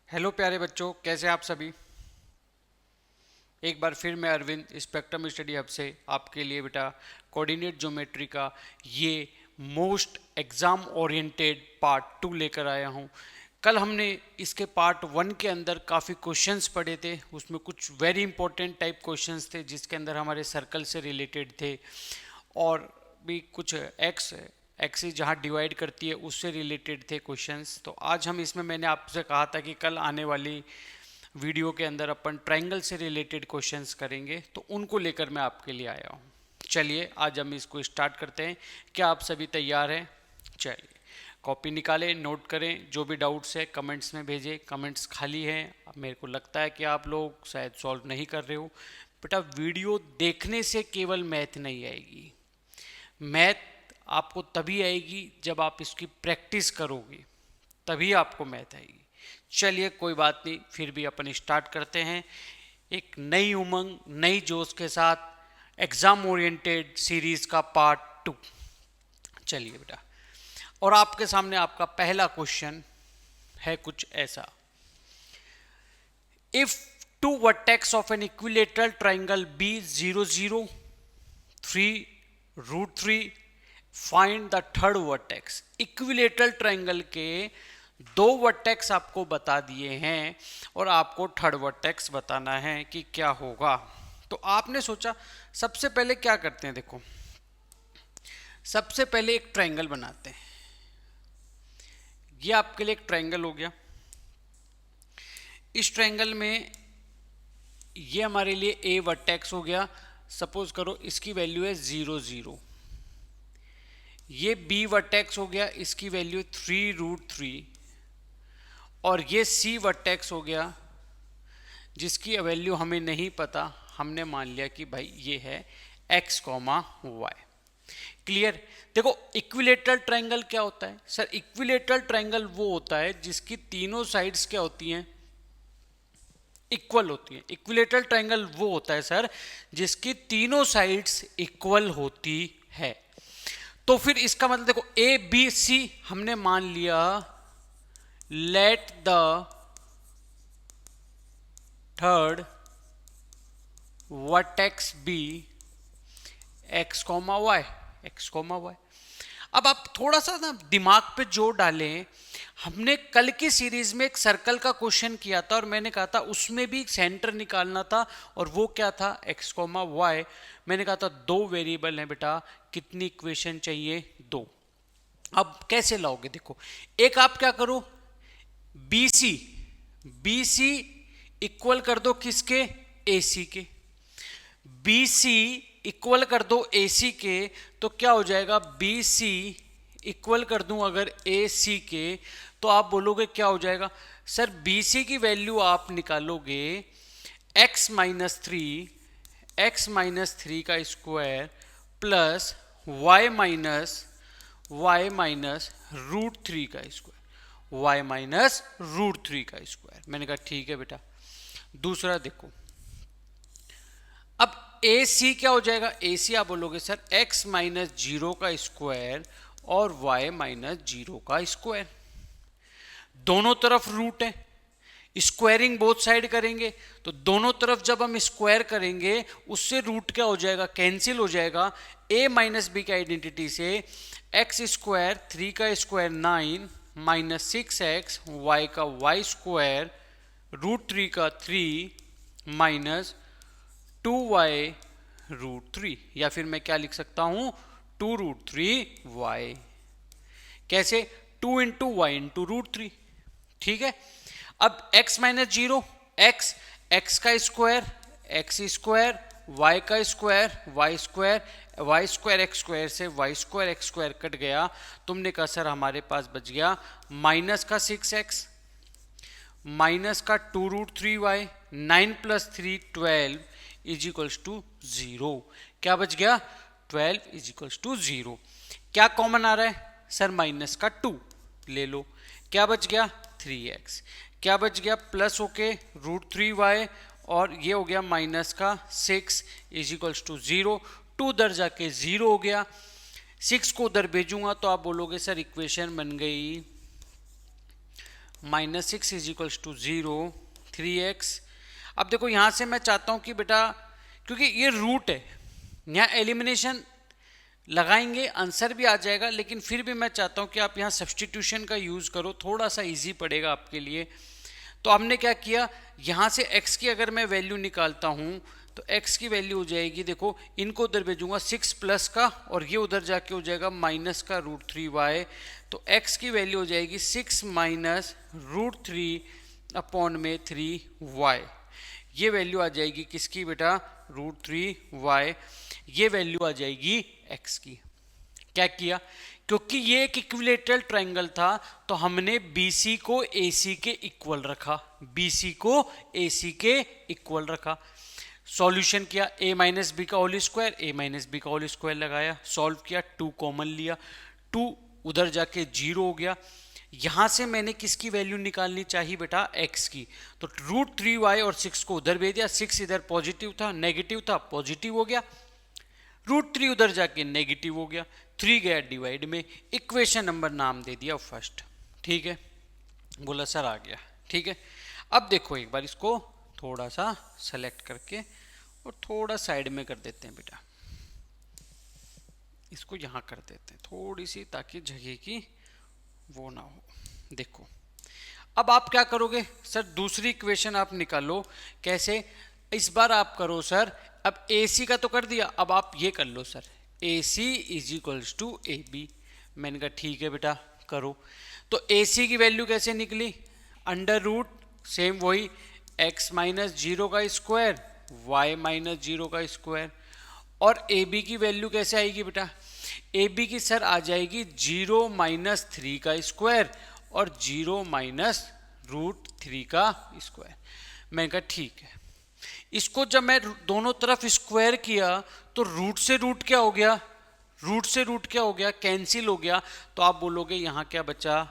Hello प्यारे बच्चों, कैसे आप सभी। एक बार फिर मैं अरविंद स्पेक्ट्रम स्टडी हब से आपके लिए बेटा कोऑर्डिनेट ज्योमेट्री का ये मोस्ट एग्जाम ओरिएंटेड पार्ट 2 लेकर आया हूँ। कल हमने इसके पार्ट 1 के अंदर काफ़ी क्वेश्चंस पढ़े थे, उसमें कुछ वेरी इंपॉर्टेंट टाइप क्वेश्चंस थे जिसके अंदर हमारे सर्कल से रिलेटेड थे और भी कुछ एक्सिस जहाँ डिवाइड करती है उससे रिलेटेड थे क्वेश्चंस। तो आज हम इसमें मैंने आपसे कहा था कि कल आने वाली वीडियो के अंदर अपन ट्रायंगल से रिलेटेड क्वेश्चंस करेंगे, तो उनको लेकर मैं आपके लिए आया हूँ। चलिए आज हम इसको स्टार्ट करते हैं। क्या आप सभी तैयार हैं? चलिए कॉपी निकालें, नोट करें, जो भी डाउट्स है कमेंट्स में भेजें। कमेंट्स खाली हैं, अब मेरे को लगता है कि आप लोग शायद सॉल्व नहीं कर रहे हो। बेटा वीडियो देखने से केवल मैथ नहीं आएगी, मैथ आपको तभी आएगी जब आप इसकी प्रैक्टिस करोगे, तभी आपको मैथ आएगी। चलिए कोई बात नहीं, फिर भी अपन स्टार्ट करते हैं एक नई उमंग नई जोश के साथ एग्जाम ओरिएंटेड सीरीज का पार्ट 2। चलिए बेटा, और आपके सामने आपका पहला क्वेश्चन है कुछ ऐसा। If two vertex of an equilateral triangle be 0 0 3 √3 find the third vertex. Equilateral triangle के दो वर्टेक्स आपको बता दिए हैं और आपको थर्ड वर्टेक्स बताना है कि क्या होगा। तो आपने सोचा सबसे पहले क्या करते हैं, देखो सबसे पहले एक ट्राइंगल बनाते हैं। ये आपके लिए एक ट्राइंगल हो गया। इस ट्राइंगल में ये हमारे लिए ए वर्टेक्स हो गया। सपोज करो इसकी वैल्यू है 0 0। ये बी वर्टेक्स हो गया, इसकी वैल्यू 3 √3। और ये सी वर्टेक्स हो गया जिसकी वैल्यू हमें नहीं पता, हमने मान लिया कि भाई ये है x, y। क्लियर? देखो इक्विलेटरल ट्रायंगल क्या होता है सर? इक्विलेटरल ट्रायंगल वो होता है जिसकी तीनों साइड्स क्या होती हैं? इक्वल होती है। इक्विलेटरल ट्रायंगल वो होता है सर जिसकी तीनों साइड्स इक्वल होती है। तो फिर इसका मतलब देखो ए बी सी हमने मान लिया, let the third vertex be x, y, x, y। अब आप थोड़ा सा ना दिमाग पे जोर डालें। हमने कल की सीरीज में एक सर्कल का क्वेश्चन किया था और मैंने कहा था उसमें भी सेंटर निकालना था, और वो क्या था? x, y। मैंने कहा था दो वेरिएबल हैं बेटा, कितनी इक्वेशन चाहिए? दो। अब कैसे लाओगे? देखो एक आप क्या करो, बी सी इक्वल कर दो किसके? ए सी के। बी सी इक्वल कर दो ए सी के, तो क्या हो जाएगा? बी सी इक्वल कर दूं अगर ए सी के, तो आप बोलोगे क्या हो जाएगा सर? बी सी की वैल्यू आप निकालोगे x - 3, x - 3 का स्क्वायर प्लस y -√3 का स्क्वायर, y -√3 का स्क्वायर। मैंने कहा ठीक है बेटा। दूसरा देखो, अब ए सी क्या हो जाएगा? ए सी आप बोलोगे सर x - 0 का स्क्वायर और y - 0 का स्क्वायर। दोनों तरफ रूट है, स्क्वायरिंग बोथ साइड करेंगे, तो दोनों तरफ जब हम स्क्वायर करेंगे उससे रूट क्या हो जाएगा? कैंसिल हो जाएगा। a - b की आइडेंटिटी से x स्क्वायर 3 का स्क्वायर 9 -6x y का y स्क्वायर √3 का 3 -2y√3, या फिर मैं क्या लिख सकता हूं? 2√3y। कैसे? 2 × y × √3। ठीक है। अब x - 0, x का स्क्वायर x स्क्वायर, y का square y square, y square x square से y square x square cut गया। तुमने कहा सर हमारे पास बच गया माइनस का 6x माइनस का 2√3y, 9 + 3 12 = 0। क्या बच गया? 12 = 0। क्या कॉमन आ रहा है सर? माइनस का 2 ले लो। क्या बच गया? 3x। क्या बच गया? प्लस होके √3y, और ये हो गया माइनस का 6 = 0। 2 उधर जाके 0 हो गया। 6 को उधर भेजूंगा तो आप बोलोगे सर इक्वेशन बन गई -6 इज इक्वल्स टू 0, 3x। अब देखो यहाँ से मैं चाहता हूँ कि बेटा, क्योंकि ये रूट है, यहाँ एलिमिनेशन लगाएंगे आंसर भी आ जाएगा, लेकिन फिर भी मैं चाहता हूँ कि आप यहाँ सब्सटीट्यूशन का यूज़ करो, थोड़ा सा इजी पड़ेगा आपके लिए। तो हमने क्या किया, यहाँ से x की अगर मैं वैल्यू निकालता हूँ तो x की वैल्यू हो जाएगी, देखो इनको उधर भेजूंगा 6 प्लस का, और ये उधर जाके हो जाएगा माइनस का √3y। तो x की वैल्यू हो जाएगी 6 माइनस √3 अपॉन में 3y। ये वैल्यू आ जाएगी किसकी बेटा, √3y। ये वैल्यू आ जाएगी x की। क्या किया, क्योंकि ये एक इक्विलेटरल ट्रायंगल था तो हमने BC को AC के इक्वल रखा, BC को AC के इक्वल रखा। सॉल्यूशन किया, a माइनस बी का whole square, a minus b का होल स्क्वायर लगाया, सॉल्व किया, 2 कॉमन लिया, 2 उधर जाके 0 हो गया। यहां से मैंने किसकी वैल्यू निकालनी चाहिए बेटा, x की। तो √3y और 6 को उधर भेज दिया, 6 इधर पॉजिटिव था, नेगेटिव था, पॉजिटिव हो गया, √3 उधर जाके नेगेटिव हो गया, 3 गया डिवाइड में, इक्वेशन नंबर नाम दे दिया फर्स्ट। ठीक है, बोला सर आ गया। ठीक है, अब देखो एक बार इसको थोड़ा सा सेलेक्ट करके और थोड़ा साइड में कर देते हैं बेटा, इसको यहाँ कर देते हैं थोड़ी सी, ताकि जगह की वो ना हो। देखो अब आप क्या करोगे सर, दूसरी इक्वेशन आप निकालो। कैसे, इस बार आप करो सर, अब AC का तो कर दिया, अब आप ये कर लो sir, AC is equals to AB। मैंने कहा ठीक है बेटा करो। तो AC की वैल्यू कैसे निकली, अंडर रूट सेम वही x माइनस 0 का स्क्वायर, y माइनस 0 का स्क्वायर। और AB की वैल्यू कैसे आएगी बेटा, AB की सर आ जाएगी 0 माइनस 3 का स्क्वायर और 0 माइनस √3 का स्क्वायर। मैंने कहा ठीक है, इसको जब मैं दोनों तरफ स्क्वायर किया तो रूट से रूट क्या हो गया, रूट से रूट क्या हो गया, कैंसिल हो गया। तो आप बोलोगे यहाँ क्या बचा,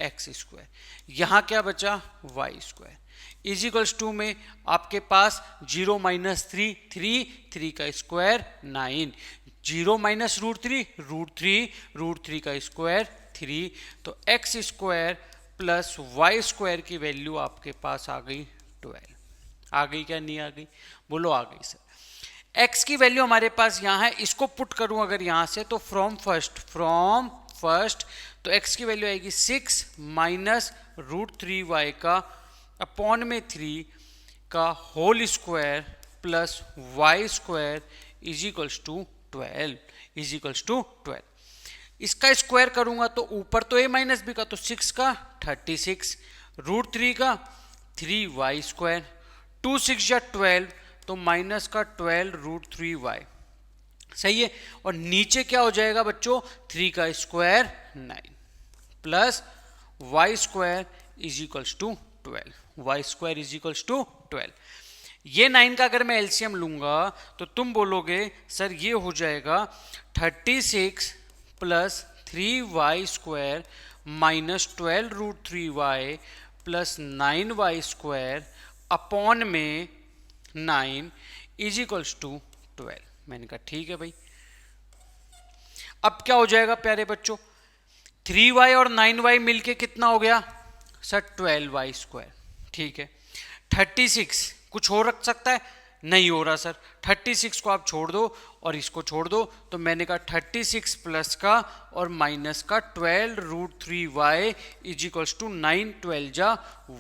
x स्क्वायर, यहाँ क्या बचा, y square. Is equals to में आपके पास 0 माइनस 3, 3 का स्क्वायर 9, 0 माइनस √3 का स्क्वायर 3। तो x square plus y square की वैल्यू आपके पास आ गई 12। आ गई क्या, नहीं आ गई, बोलो आ गई सर। x की वैल्यू हमारे पास यहाँ है, इसको पुट करूं अगर यहाँ से तो फ्रॉम फर्स्ट, तो x की वैल्यू आएगी 6 माइनस √3y का अपॉन में 3 का whole square plus y square is equals to 12। इसका स्क्वायर करूंगा तो ऊपर तो a माइनस बी का, तो 6 का 36, √3 का 3y स्क्वायर, 2 6 या 12, तो माइनस का 12 √3y। सही है, और नीचे क्या हो जाएगा बच्चों, 3 का square 9 plus y square is equals to 12, y square is equals to 12। ये 9 का अगर मैं एलसीएम लूंगा तो तुम बोलोगे सर ये हो जाएगा 36 plus 3y square minus 12 √3y plus 9y square upon में 9 इज इक्वल्स टू 12। मैंने कहा ठीक है भाई। अब क्या हो जाएगा प्यारे बच्चों, 3y और 9y मिलके कितना हो गया सर, 12y स्क्वायर। ठीक है, 36 कुछ हो रख सकता है, नहीं हो रहा सर, 36 को आप छोड़ दो और इसको छोड़ दो, तो मैंने कहा 36 प्लस का और माइनस का 12 √3y इज इक्वल्स टू 9 12 जा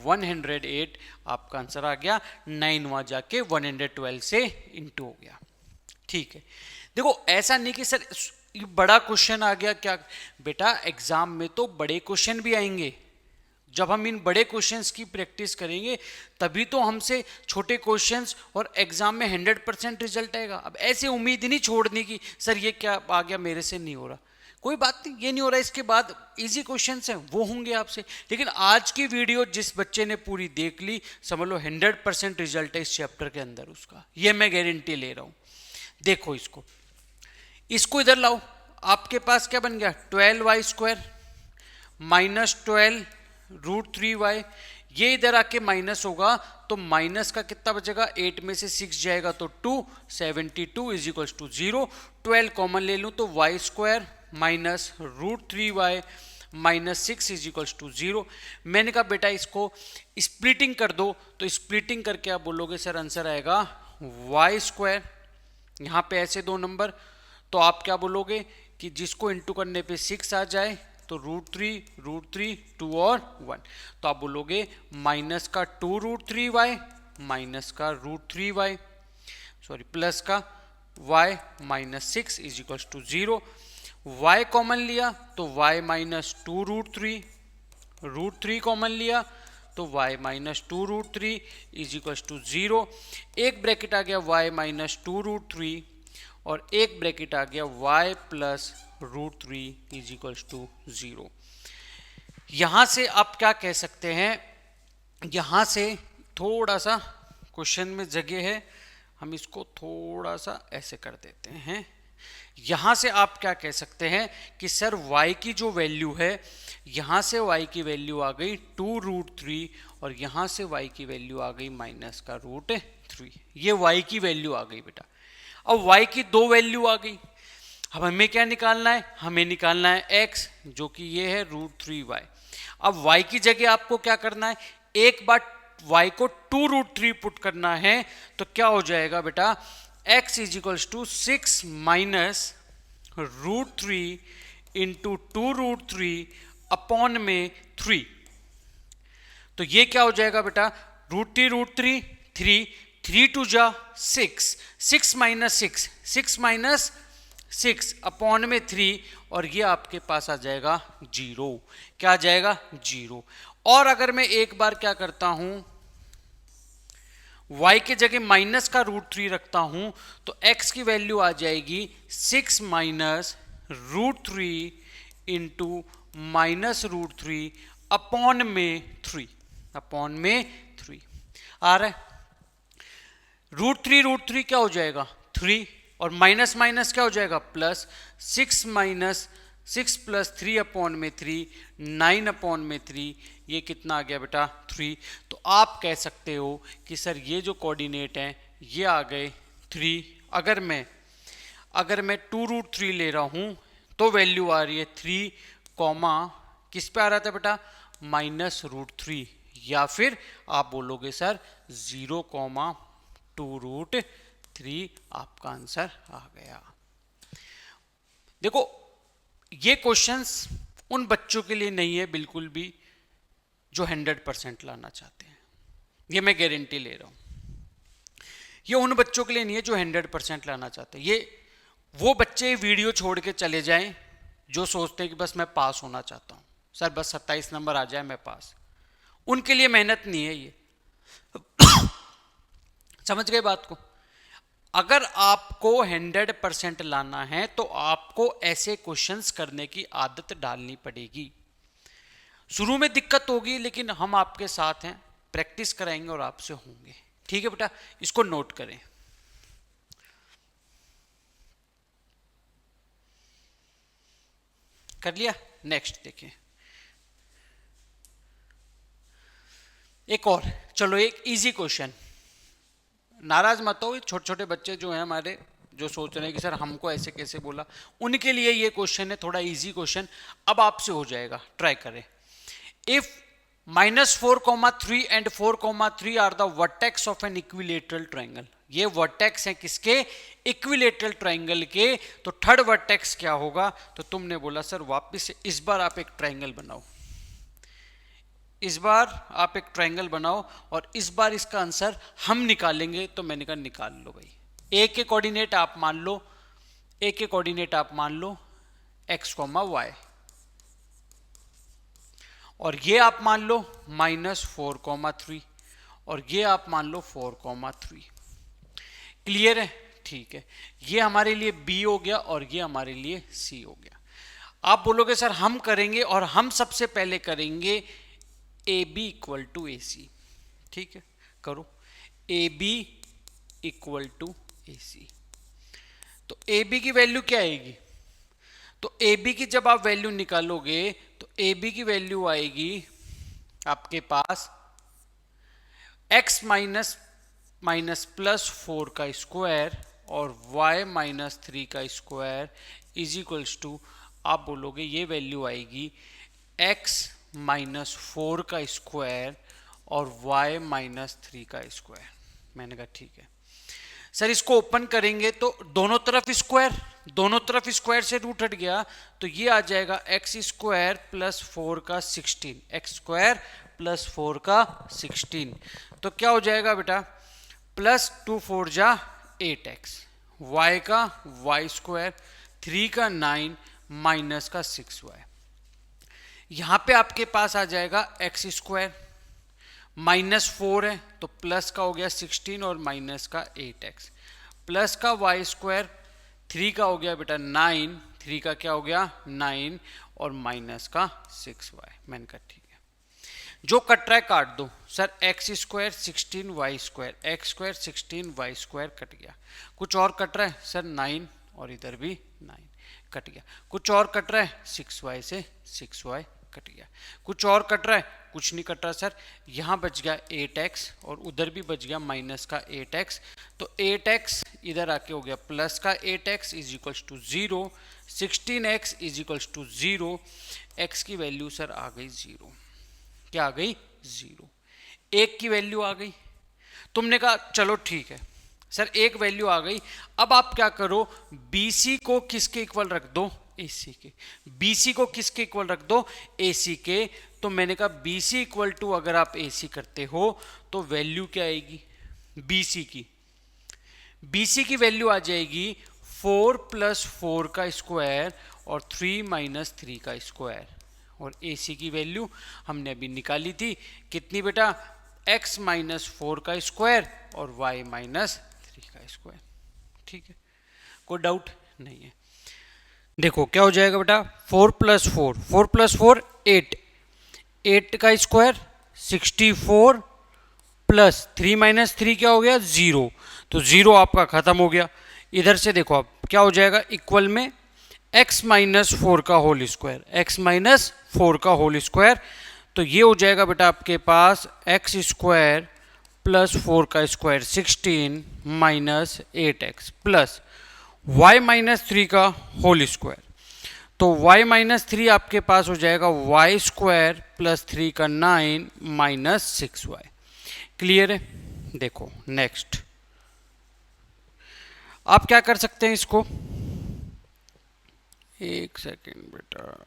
108। आपका आंसर आ गया 9 वहाँ जाके 112 से इंटू हो गया। ठीक है, देखो ऐसा नहीं कि सर ये बड़ा क्वेश्चन आ गया क्या, बेटा एग्जाम में तो बड़े क्वेश्चन भी आएंगे। जब हम इन बड़े क्वेश्चंस की प्रैक्टिस करेंगे तभी तो हमसे छोटे क्वेश्चंस और एग्जाम में 100% रिजल्ट आएगा। अब ऐसे उम्मीद नहीं छोड़ने की सर ये क्या आ गया मेरे से नहीं हो रहा, कोई बात नहीं, ये नहीं हो रहा, इसके बाद इजी क्वेश्चंस हैं वो होंगे आपसे। लेकिन आज की वीडियो जिस बच्चे ने पूरी देख ली, समझ लो 100% रिजल्ट है इस चैप्टर के अंदर उसका, ये मैं गारंटी ले रहा हूँ। देखो इसको इधर लाओ, आपके पास क्या बन गया 12y स्क्वायर माइनस 12 √3y, ये इधर आके माइनस होगा तो माइनस का कितना बचेगा, 8 में से 6 जाएगा तो 2, 72 इज इक्वल्स टू 0। 12 कॉमन ले लूँ तो y square minus √3y -6 is equals to 0। मैंने कहा बेटा इसको स्प्लिटिंग कर दो, तो स्प्लिटिंग करके आप बोलोगे सर आंसर आएगा y²। यहाँ पे ऐसे दो नंबर, तो आप क्या बोलोगे कि जिसको इंटू करने पे 6 आ जाए तो √3 2 और 1, तो आप बोलोगे माइनस का 2√3y माइनस का √3y, सॉरी प्लस का y -6 is equals to 0। y common लिया तो y -2√3, √3 कॉमन लिया तो y -2√3 इज इक्वल्स टू 0। एक ब्रैकेट आ गया y -2√3 और एक ब्रैकेट आ गया y plus √3 is equals to 0। यहां से आप क्या कह सकते हैं, यहां से थोड़ा सा क्वेश्चन में जगह है, हम इसको थोड़ा सा ऐसे कर देते हैं। यहां से आप क्या कह सकते हैं कि सर y की जो वैल्यू है, यहां से y की वैल्यू आ गई 2√3 और यहां से y की वैल्यू आ गई माइनस का √3। ये y की वैल्यू आ गई बेटा। अब y की दो वैल्यू आ गई, अब हमें क्या निकालना है, हमें निकालना है x जो कि ये है √3y। अब y की जगह आपको क्या करना है, एक बार y को 2√3 पुट करना है तो क्या हो जाएगा बेटा, x is equals to 6 minus √3 into 2√3 upon में 3। तो ये क्या हो जाएगा बेटा, √3 3 2 जा 6, 6 माइनस 6 अपॉन में 3 और ये आपके पास आ जाएगा 0। क्या आ जाएगा 0। और अगर मैं एक बार क्या करता हूं, y के जगह माइनस का √3 रखता हूं तो x की वैल्यू आ जाएगी 6 माइनस √3 इंटू माइनस √3 अपॉन में 3 आ रहा है। √3 क्या हो जाएगा 3 और माइनस माइनस क्या हो जाएगा प्लस, 6 माइनस 6 प्लस 3 अपॉन में 3 9 अपॉन में 3, ये कितना आ गया बेटा 3। तो आप कह सकते हो कि सर ये जो कोऑर्डिनेट हैं ये आ गए 3। अगर मैं 2√3 ले रहा हूं तो वैल्यू आ रही है 3 कॉमा किस पे आ रहा था बेटा -√3, या फिर आप बोलोगे सर 0,2√3 आपका आंसर आ गया। देखो ये क्वेश्चंस उन बच्चों के लिए नहीं है बिल्कुल भी जो 100% लाना चाहते हैं, ये मैं गारंटी ले रहा हूं। ये उन बच्चों के लिए नहीं है जो 100% लाना चाहते हैं। ये वो बच्चे वीडियो छोड़ के चले जाएं जो सोचते हैं कि बस मैं पास होना चाहता हूं, सर बस 27 नंबर आ जाए मैं पास। उनके लिए मेहनत नहीं है ये। समझ गए बात को। अगर आपको 100% लाना है तो आपको ऐसे क्वेश्चंस करने की आदत डालनी पड़ेगी। शुरू में दिक्कत होगी लेकिन हम आपके साथ हैं, प्रैक्टिस कराएंगे और आपसे होंगे। ठीक है बेटा, इसको नोट करें। कर लिया। नेक्स्ट देखिए, एक और, चलो एक इजी क्वेश्चन। नाराज मत हो, छोटे छोटे बच्चे जो हैं हमारे, जो सोच रहे हैं कि सर हमको ऐसे कैसे बोला, उनके लिए ये क्वेश्चन है थोड़ा इजी क्वेश्चन। अब आपसे हो जाएगा, ट्राई करें। If -4,3 and 4,3 are the vertex of an equilateral triangle. ये वर्टेक्स हैं किसके, इक्विलेटरल ट्राइंगल के। तो थर्ड वर्टेक्स क्या होगा, तो तुमने बोला सर वापस से इस बार आप एक ट्राइंगल बनाओ, इस बार आप एक ट्राइंगल बनाओ और इस बार इसका आंसर हम निकालेंगे। तो मैंने कहा निकाल लो भाई। ए के कोऑर्डिनेट आप मान लो, ए के कोऑर्डिनेट आप मान लो x, y, और ये आप मान लो -4,3 और ये आप मान लो 4,3। क्लियर है, ठीक है। ये हमारे लिए b हो गया और ये हमारे लिए c हो गया। आप बोलोगे सर हम करेंगे, और हम सबसे पहले करेंगे AB इक्वल टू AC। ठीक है, करो AB इक्वल टू AC। तो AB की वैल्यू क्या आएगी, तो AB की जब आप वैल्यू निकालोगे तो AB की वैल्यू आएगी आपके पास x माइनस प्लस 4 का स्क्वायर और y -3 का स्क्वायर इज इक्वल्स टू, आप बोलोगे ये वैल्यू आएगी x माइनस 4 का स्क्वायर और y माइनस 3 का स्क्वायर। मैंने कहा ठीक है सर, इसको ओपन करेंगे तो दोनों तरफ स्क्वायर से रूट हट गया, तो ये आ जाएगा एक्स स्क्वायर प्लस 4 का 16, एक्स स्क्वायर प्लस 4 का 16। तो क्या हो जाएगा बेटा, प्लस 2 4 जा 8x, y का y स्क्वायर, 3 का 9 माइनस का 6y। यहां पे आपके पास आ जाएगा एक्स स्क्वायर, माइनस 4 है तो प्लस का हो गया 16 और माइनस का 8x, प्लस का y स्क्वायर, 3 का हो गया बेटा 9, 3 का क्या हो गया 9 और माइनस का 6y। मैंने कहा ठीक है, जो कट रहा है काट दो sir, x square 16 y square, x square 16 y square cut गया। कुछ और कट रहा है सर 9 और इधर भी 9 कट गया। कुछ और कट रहा है 6y से 6y कट गया। कुछ और कट रहा है, कुछ नहीं कट रहा सर, यहाँ बच गया 8x और उधर भी बच गया माइनस का 8x, तो 8x इधर आके हो गया प्लस का 8x is equals to 0, 16x is equals to 0, x की वैल्यू सर आ गई 0। क्या आ गई 0, एक की वैल्यू आ गई। तुमने कहा चलो ठीक है सर, एक वैल्यू आ गई, अब आप क्या करो, BC को किसके इक्वल रख दो, AC के। BC को किसके इक्वल रख दो, AC के। तो मैंने कहा BC इक्वल टू अगर आप AC करते हो तो वैल्यू क्या आएगी BC की वैल्यू आ जाएगी 4 प्लस 4 का स्क्वायर और 3 माइनस 3 का स्क्वायर, और AC की वैल्यू हमने अभी निकाली थी कितनी बेटा, x माइनस 4 का स्क्वायर और y माइनस 3 का स्क्वायर। ठीक है, कोई डाउट नहीं है। देखो क्या हो जाएगा बेटा, 4 प्लस 4, 4 प्लस 4 8, 8 का स्क्वायर 64 प्लस 3 माइनस 3 क्या हो गया 0, तो 0 आपका खत्म हो गया। इधर से देखो आप क्या हो जाएगा, इक्वल में x माइनस 4 का होल स्क्वायर, x माइनस 4 का होल स्क्वायर, तो ये हो जाएगा बेटा आपके पास x स्क्वायर प्लस 4 का square 16 minus 8x plus y minus 3 का होल स्क्वायर, तो y माइनस 3 आपके पास हो जाएगा y स्क्वायर प्लस 3 का 9 माइनस 6y। क्लियर है। देखो नेक्स्ट आप क्या कर सकते हैं, इसको एक सेकेंड बेटा,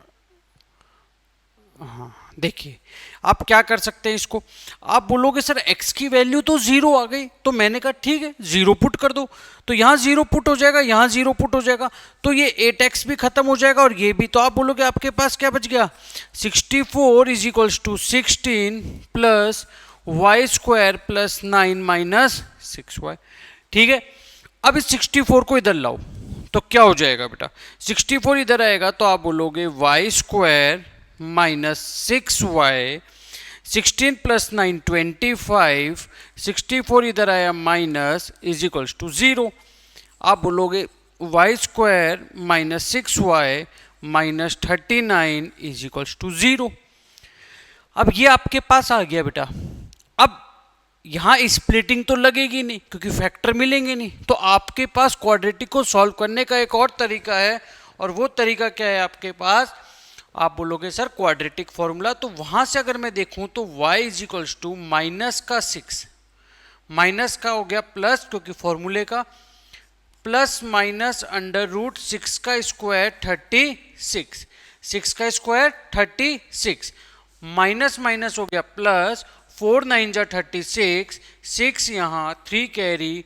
हाँ देखिए आप क्या कर सकते हैं, इसको आप बोलोगे सर x की वैल्यू तो 0 आ गई, तो मैंने कहा ठीक है 0 पुट कर दो, तो यहाँ 0 पुट हो जाएगा, यहाँ 0 पुट हो जाएगा, तो ये 8x भी खत्म हो जाएगा और ये भी। तो आप बोलोगे आपके पास क्या बच गया, 64 is equals to 16 plus Y square plus 9 minus 6y। ठीक है, अब इस 64 को इधर लाओ तो क्या हो जाएगा बेटा, 64 इधर आएगा तो आप बोलोगे y square minus 6y, 16 plus 9 25, 64 इधर आया माइनस इज इक्वल्स टू 0। आप बोलोगे y square minus 6y minus 39 is equals to 0। अब ये आपके पास आ गया बेटा। अब यहाँ स्प्लिटिंग तो लगेगी नहीं क्योंकि फैक्टर मिलेंगे नहीं, तो आपके पास क्वाड्रेटिक को सॉल्व करने का एक और तरीका है, और वो तरीका क्या है आपके पास, आप बोलोगे सर क्वाड्रेटिक फॉर्मूला, तो वहां से अगर मैं देखूं तो y is equals to minus का 6, माइनस का हो गया प्लस क्योंकि फॉर्मूले का, प्लस माइनस अंडर रूट 6 का स्क्वायर 36, 6 का स्क्वायर 36, माइनस माइनस हो गया प्लस, 4 9 जा 36, 6 यहाँ 3 कैरी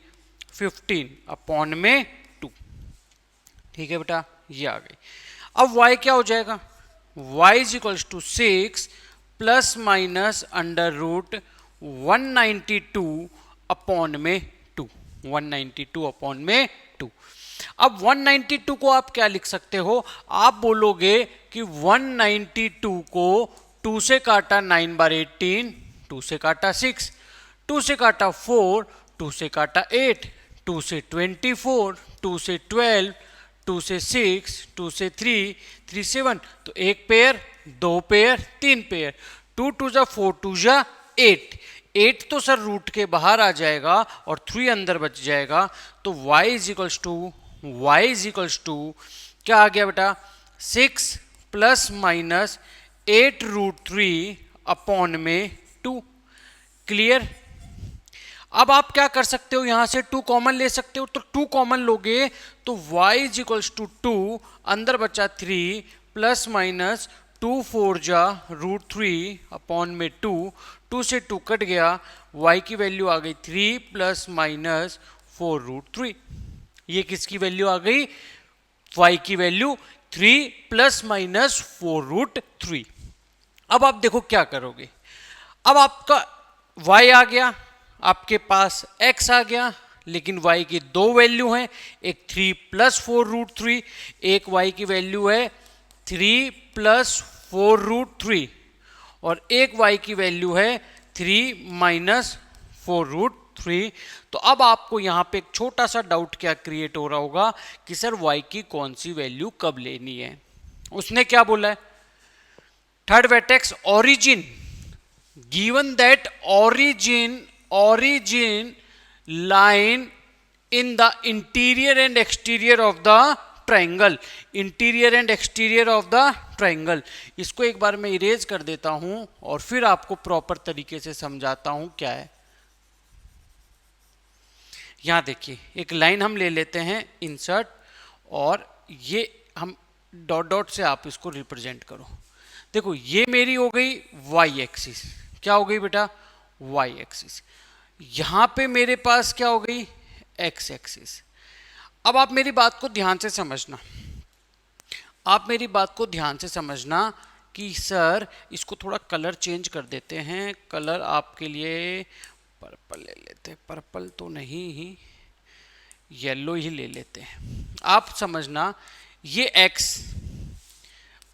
15 अपॉन में 2। ठीक है बेटा, ये आ गई। अब y क्या हो जाएगा, y is equals to 6 plus minus under root 192 upon में 2, 192 अपॉन में 2। अब 192 को आप क्या लिख सकते हो, आप बोलोगे कि 192 को 2 से काटा 9 बार 18, 2 से काटा 6, 2 से काटा 4, 2 से काटा 8, 2 से 24, 2 से 12, 2 से 6, 2 से 3, 3 से 1, तो एक पेयर, दो पेयर, तीन पेयर, 2 2 जा 4, 2 जा 8, 8 तो सर रूट के बाहर आ जाएगा और 3 अंदर बच जाएगा, तो y इज इक्वल्स टू क्या आ गया बेटा, 6 प्लस माइनस 8√3 अपॉन में 2। क्लियर। अब आप क्या कर सकते हो, यहां से 2 कॉमन ले सकते हो, तो 2 कॉमन लोगे तो y इज इक्वल्स टू 2, अंदर बचा 3 प्लस माइनस 2 4 जा √3 अपॉन में 2, 2 से 2 कट गया, y की वैल्यू आ गई 3 प्लस माइनस 4√3। ये किसकी वैल्यू आ गई, y की वैल्यू 3 प्लस माइनस 4√3। अब आप देखो क्या करोगे, अब आपका y आ गया, आपके पास x आ गया, लेकिन y की दो वैल्यू हैं, एक 3 प्लस 4√3, एक y की वैल्यू है 3 प्लस 4√3 और एक y की वैल्यू है 3 माइनस 4√3। तो अब आपको यहां पे एक छोटा सा डाउट क्या क्रिएट हो रहा होगा कि सर y की कौन सी वैल्यू कब लेनी है। उसने क्या बोला है, third vertex origin, given that origin line in the interior and exterior of the triangle, interior and exterior of the triangle. इसको एक बार मैं इरेज कर देता हूं और फिर आपको प्रॉपर तरीके से समझाता हूं क्या है। यहां देखिए एक लाइन हम ले लेते हैं इंसर्ट, और ये हम डॉट डॉट से आप इसको रिप्रेजेंट करो। देखो ये मेरी हो गई वाई एक्सिस, क्या हो गई बेटा, वाई एक्सिस। यहां पे मेरे पास क्या हो गई, एक्स एक्सिस। अब आप मेरी बात को ध्यान से समझना, आप मेरी बात को ध्यान से समझना कि सर इसको थोड़ा कलर चेंज कर देते हैं। कलर आपके लिए पर्पल ले लेते हैं, पर्पल तो नहीं ही, येलो ही ले लेते हैं। आप समझना ये x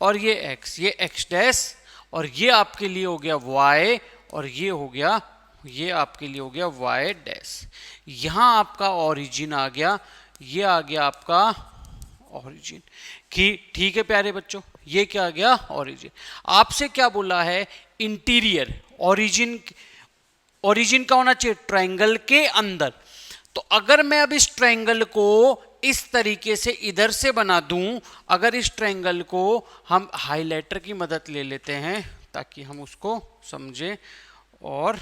और ये x, ये x डैश, और ये आपके लिए हो गया y, और ये हो गया, ये आपके लिए हो गया y डैश। यहां आपका ओरिजिन आ गया, ये आ गया आपका ओरिजिन की। ठीक है प्यारे बच्चों, ये क्या आ गया, ओरिजिन। आपसे क्या बोला है, इंटीरियर, ओरिजिन, ओरिजिन का होना चाहिए ट्रायंगल के अंदर। तो अगर मैं अब इस ट्रायंगल को इस तरीके से इधर से बना दूं, अगर इस ट्रायंगल को हम हाइलाइटर की मदद ले लेते हैं ताकि हम उसको समझें, और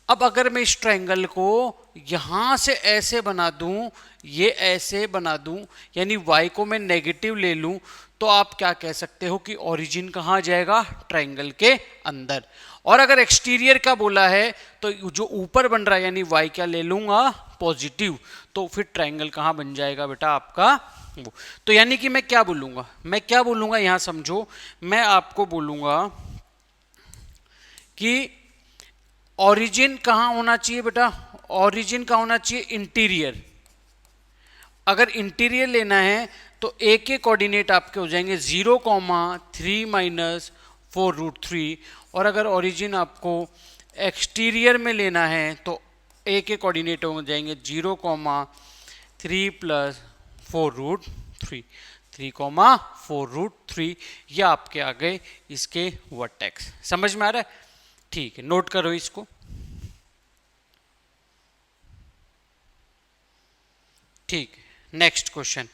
अब अगर मैं इस ट्रायंगल को यहां से ऐसे बना दूं, ये ऐसे बना दूं, यानी y को मैं नेगेटिव ले लूं, तो आप क्या कह सकते हो कि ओरिजिन कहां जाएगा, ट्रायंगल के अंदर। और अगर एक्सटीरियर का बोला है तो जो ऊपर बन रहा है यानी y क्या ले लूंगा, पॉजिटिव, तो फिर ट्रायंगल कहां बन जाएगा बेटा आपका वो। तो यानी कि मैं क्या बोलूंगा, मैं क्या बोलूंगा यहां समझो, मैं आपको बोलूंगा कि ओरिजिन कहां होना चाहिए बेटा, ओरिजिन कहां होना चाहिए, इंटीरियर। अगर इंटीरियर लेना है तो ए के कोऑर्डिनेट आपके हो जाएंगे 0,3 माइनस 4√3, और अगर ओरिजिन आपको एक्सटीरियर में लेना है तो ए के कोऑर्डिनेट हो जाएंगे 0,3 प्लस 4√3, 3,4√3। ये आपके आ गए इसके वर्टेक्स। समझ में आ रहा है, ठीक है, नोट करो इसको। ठीक, नेक्स्ट क्वेश्चन।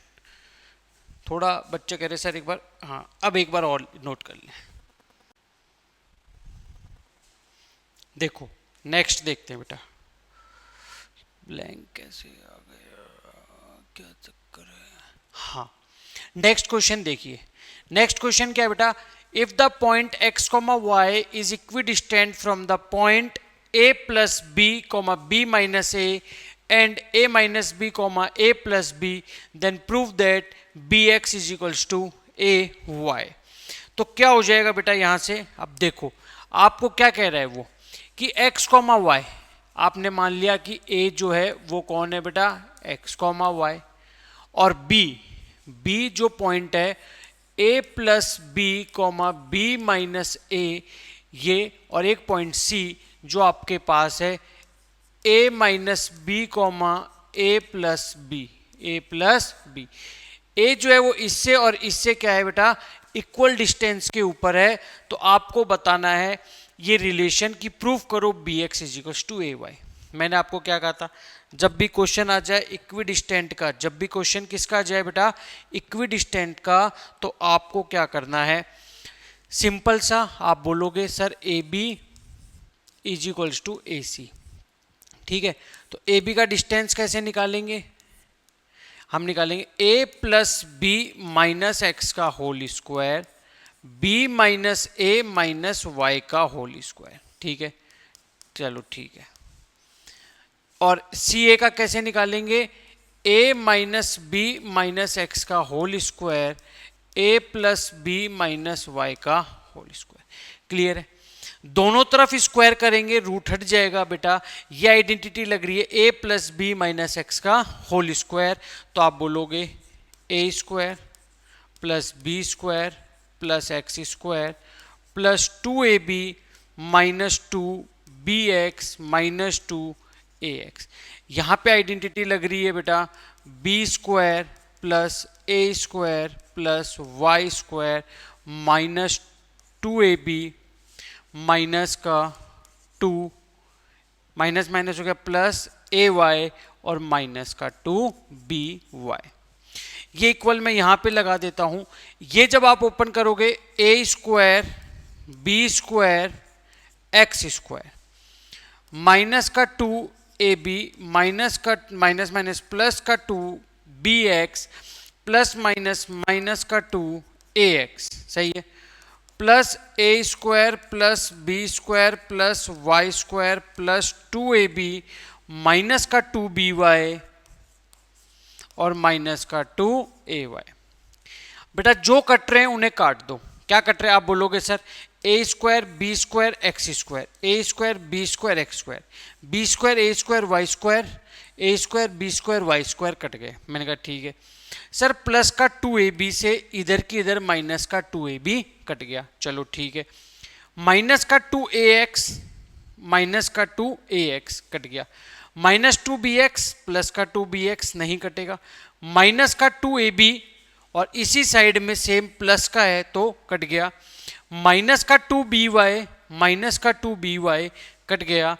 थोड़ा बच्चे कह रहे सर एक बार, हाँ अब एक बार और नोट कर लें। देखो नेक्स्ट देखते हैं बेटा, ब्लैंक कैसे आ गया, क्या चक्कर है। हाँ नेक्स्ट क्वेश्चन देखिए, नेक्स्ट क्वेश्चन क्या है बेटा, if the point x comma y is equidistant from the point a plus b comma b minus a and a minus b comma a plus b, then prove that bx is equals to a y। तो क्या हो जाएगा बेटा यहां से, अब देखो आपको क्या कह रहा है वो कि x comma y, आपने मान लिया कि a जो है वो कौन है बेटा, x comma y, और b जो पॉइंट है a plus B comma B minus A, ये, और एक पॉइंट c जो आपके पास है a minus B comma A plus B, A plus B. A जो है वो इससे और इससे क्या है बेटा, इक्वल डिस्टेंस के ऊपर है। तो आपको बताना है ये रिलेशन की प्रूफ करो bx is equal to a y. मैंने आपको क्या कहा था, जब भी क्वेश्चन आ जाए इक्विडिस्टेंट का, जब भी क्वेश्चन किसका आ जाए बेटा, इक्विडिस्टेंट का, तो आपको क्या करना है, सिंपल सा आप बोलोगे sir A B is equals to A C. ठीक है, तो ए बी का डिस्टेंस कैसे निकालेंगे? हम निकालेंगे ए प्लस बी माइनस एक्स का होल स्क्वायर बी माइनस ए माइनस वाई का होल स्क्वायर। ठीक है, चलो ठीक है। और सी ए का कैसे निकालेंगे? ए माइनस बी माइनस एक्स का होल स्क्वायर ए प्लस बी माइनस वाई का होल स्क्वायर। क्लियर है? दोनों तरफ स्क्वायर करेंगे, रूट हट जाएगा बेटा। ये आइडेंटिटी लग रही है A plus B minus X का होल स्क्वायर, तो आप बोलोगे A square plus B square plus X square plus 2ab minus 2bx minus 2ax। यहाँ पे आइडेंटिटी लग रही है बेटा B square plus A square plus Y square minus 2ab minus का 2 माइनस माइनस हो गया प्लस ए वाई और माइनस का 2by। ये इक्वल मैं यहाँ पे लगा देता हूँ। ये जब आप ओपन करोगे A square B square x square minus का 2ab माइनस का माइनस माइनस प्लस का 2bx प्लस माइनस माइनस का 2ax। सही है, plus A square plus B square plus Y square plus 2ab minus का 2by और minus का 2ay। बेटा जो कट रहे हैं उन्हें काट दो। क्या कट रहे हैं? आप बोलोगे sir A square B square x square A square B square x square B square A square Y square A square B square Y square cut गए। मैंने कहा ठीक है सर, प्लस का 2ab से इधर की इधर माइनस का 2ab कट गया। चलो ठीक है, माइनस का 2ax माइनस का 2ax कट गया, माइनस 2bx प्लस का 2bx नहीं कटेगा, माइनस का 2ab और इसी साइड में सेम प्लस का है तो कट गया, माइनस का 2by माइनस का 2by कट गया।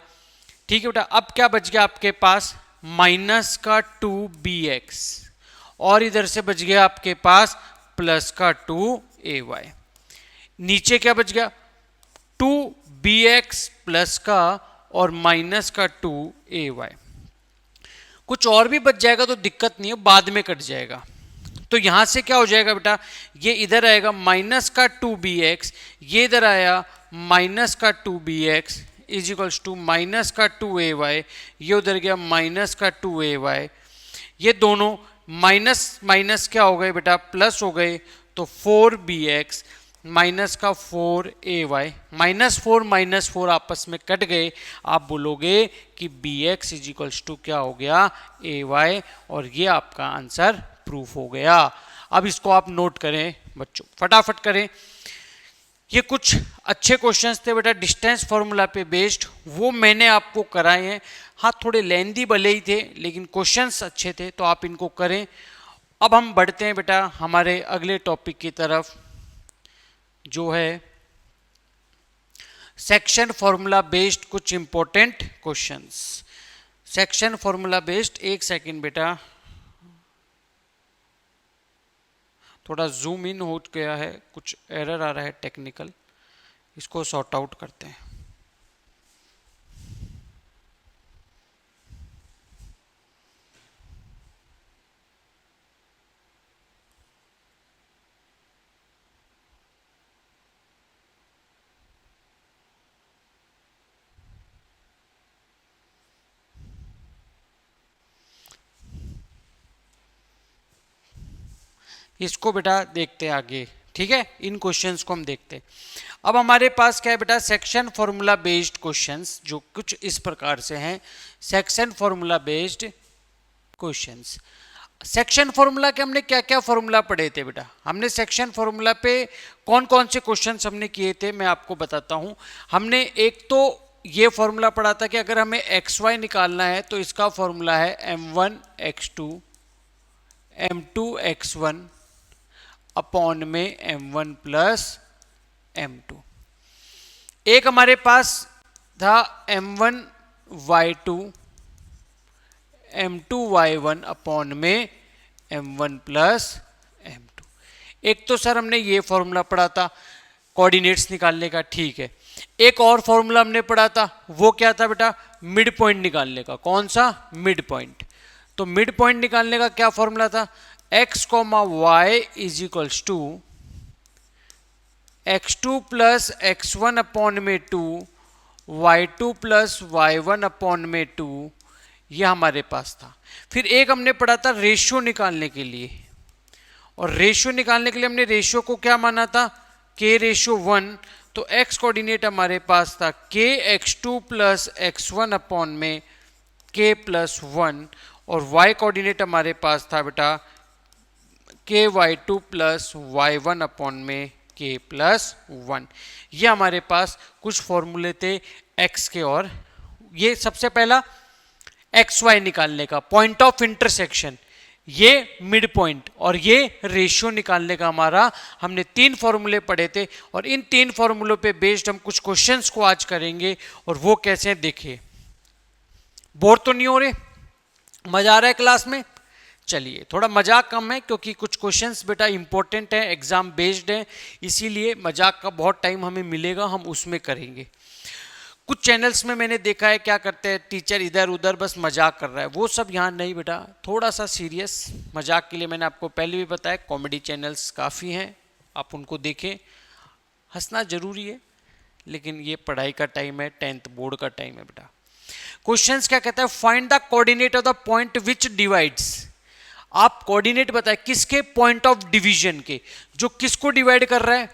ठीक है बेटा, अब क्या बच गया आपके पास? माइनस का 2bx और इधर से बच गया आपके पास प्लस का 2ay। नीचे क्या बच गया? 2bx प्लस का और माइनस का 2ay। कुछ और भी बच जाएगा तो दिक्कत नहीं है, बाद में कट जाएगा। तो यहां से क्या हो जाएगा बेटा? ये इधर आएगा माइनस का 2bx, ये इधर आया माइनस का 2bx is equals to minus का 2ay, ये उधर गया माइनस का 2ay। ये दोनों माइनस माइनस क्या हो गए बेटा? प्लस हो गए, तो 4bx माइनस का 4ay माइनस 4 आपस में कट गए। आप बोलोगे कि bx इज इक्वल्स टू क्या हो गया? ay, और ये आपका आंसर प्रूफ हो गया। अब इसको आप नोट करें बच्चों, फटाफट करें। ये कुछ अच्छे क्वेश्चंस थे बेटा डिस्टेंस फॉर्मूला पे बेस्ड, वो मैंने आपको कराए हैं। हाँ थोड़े लेंदी भले ही थे लेकिन क्वेश्चंस अच्छे थे, तो आप इनको करें। अब हम बढ़ते हैं बेटा हमारे अगले टॉपिक की तरफ, जो है सेक्शन फॉर्मूला बेस्ड कुछ important questions. Section formula based, एक सेकंड बेटा, थोड़ा जूम इन हो गया है, कुछ एरर आ रहा है टेक्निकल, इसको सॉर्ट आउट करते हैं। इसको बेटा देखते हैं आगे, ठीक है, इन क्वेश्चंस को हम देखते हैं। अब हमारे पास क्या है बेटा? सेक्शन फॉर्मूला बेस्ड क्वेश्चंस, जो कुछ इस प्रकार से हैं। Section formula based questions. Section formula के हमने क्या क्या फॉर्मूला पढ़े थे बेटा? हमने सेक्शन फॉर्मूला पे कौन कौन से क्वेश्चंस हमने किए थे मैं आपको बताता हूं। हमने एक तो ये फॉर्मूला पढ़ा था कि अगर हमें xy निकालना है तो इसका फॉर्मूला है m1 x2 m2 x1 upon में m1 प्लस m2। एक हमारे पास था m1 y2 m2 y1 upon में m1 प्लस m2। एक तो सर हमने ये फॉर्मूला पढ़ा था। कोऑर्डिनेट्स निकालने का, ठीक है। एक और फॉर्मूला हमने पढ़ा था, वो क्या था बेटा, मिड पॉइंट निकालने का। कौन सा, मिड पॉइंट। तो मिड पॉइंट निकालने का क्या फॉर्मूला था, x, y is equals to x2 plus x1 upon में 2, y2 प्लस y1 अपॉन में 2, यह हमारे पास था। फिर एक हमने पढ़ा था रेशियो निकालने के लिए, और रेशियो निकालने के लिए हमने रेशियो को क्या माना था, k रेशियो 1। तो x कोऑर्डिनेट हमारे पास था k x2 plus x1 upon में k प्लस 1, और y कोऑर्डिनेट हमारे पास था बेटा k y2 plus y1 upon में k प्लस 1। ये हमारे पास कुछ फॉर्मूले थे x के, और ये सबसे पहला एक्स वाई निकालने का, पॉइंट ऑफ इंटरसेक्शन, ये मिड पॉइंट, और ये रेशियो निकालने का हमारा हमने 3 फॉर्मूले पढ़े थे। और इन 3 फॉर्मूलों पे बेस्ड हम कुछ क्वेश्चंस को आज करेंगे, और वो कैसे हैं देखिए। बोर तो नहीं हो रहे, मजा आ रहा है क्लास में? चलिए, थोड़ा मजाक कम है क्योंकि कुछ क्वेश्चंस बेटा इंपॉर्टेंट है, एग्जाम बेस्ड है, इसीलिए मजाक का बहुत टाइम हमें मिलेगा, हम उसमें करेंगे। कुछ चैनल्स में मैंने देखा है क्या करते हैं, टीचर इधर उधर बस मजाक कर रहा है, वो सब यहाँ नहीं बेटा, थोड़ा सा सीरियस मजाक के लिए मैंने आपको पहले भी बताया, कॉमेडी चैनल्स काफ़ी हैं, आप उनको देखें। हंसना जरूरी है, लेकिन ये पढ़ाई का टाइम है, 10th बोर्ड का टाइम है बेटा। क्वेश्चंस क्या कहता है, find the coordinate of the point which divides. आप कोऑर्डिनेट बताए किसके, पॉइंट ऑफ डिवीजन के, जो किसको डिवाइड कर रहा है।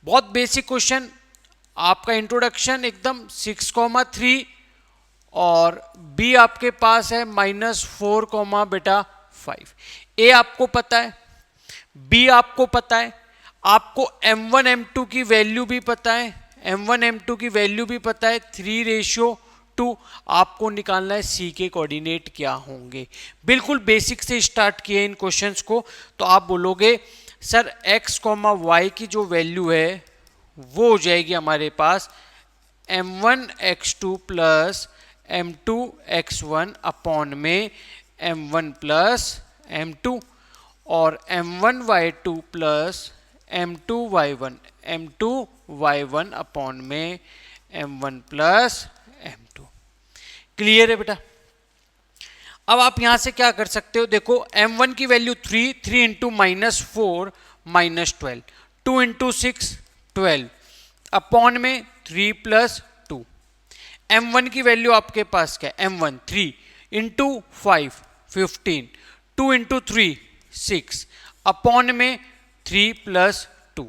बहुत बेसिक क्वेश्चन, आपका इंट्रोडक्शन एकदम 6,3, और बी आपके पास है -4, बेटा 5। ए आपको पता है, बी आपको पता है, आपको m1 m2 की वैल्यू भी पता है, m1 m2 की वैल्यू भी पता है, 3:2। आपको निकालना है सी के कोऑर्डिनेट क्या होंगे। बिल्कुल बेसिक से स्टार्ट किए इन क्वेश्चंस को। तो आप बोलोगे सर x, y की जो वैल्यू है वो हो जाएगी हमारे पास m1 x2 plus m2 x1 upon में m1 प्लस m2, और m1 y2 plus m2 y1 upon में m1 प्लस m2। क्लियर है बेटा? अब आप यहां से क्या कर सकते हो, देखो m1 की वैल्यू 3 इंटू -4 -12, 2 इंटू 6 12 अपॉन में 3 प्लस 2। m1 की वैल्यू आपके पास क्या है, m1 3 इंटू 5 15, 2 इंटू 3 6 अपॉन में 3 प्लस 2।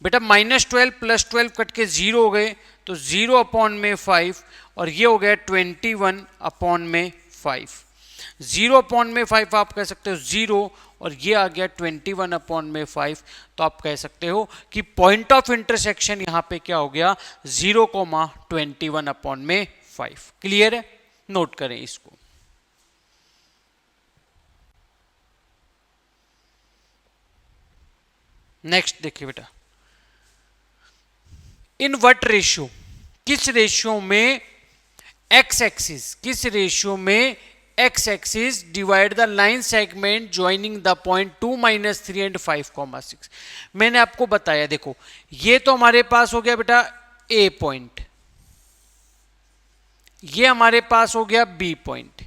बेटा -12 प्लस 12 कट के 0 हो गए, तो 0 अपॉन में 5, और ये हो गया 21 अपॉन में 5। 0 अपॉन में 5 आप कह सकते हो 0, और ये आ गया 21 अपॉन में 5। तो आप कह सकते हो कि पॉइंट ऑफ इंटरसेक्शन यहाँ पे क्या हो गया, 0,21 अपॉन में 5। क्लियर है? नोट करें इसको। नेक्स्ट देखिए बेटा, इन व्हाट रेशियो, किस रेशियो में एक्स एक्सिस, किस रेशियो में x axis divide the line segment joining the point 2 -3 and 5,6। मैंने आपको बताया, देखो ये तो हमारे पास हो गया बेटा ए पॉइंट, ये हमारे पास हो गया बी पॉइंट।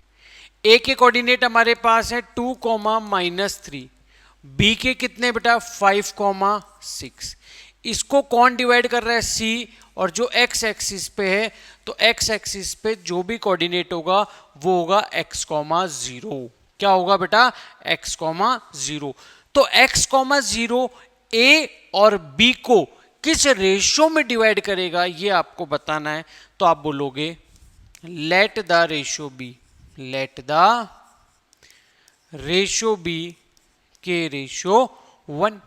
ए के कोऑर्डिनेट हमारे पास है 2, -3, बी के कितने बेटा 5,6। इसको कौन डिवाइड कर रहा है, सी, और जो एक्स एक्सिस पे है, तो एक्स एक्सिस पे जो भी कोऑर्डिनेट होगा वो होगा x, 0। क्या होगा बेटा, x, 0। तो x, 0 a और b को किस रेशियो में डिवाइड करेगा ये आपको बताना है। तो आप बोलोगे let the ratio be, let the ratio be k ratio 1।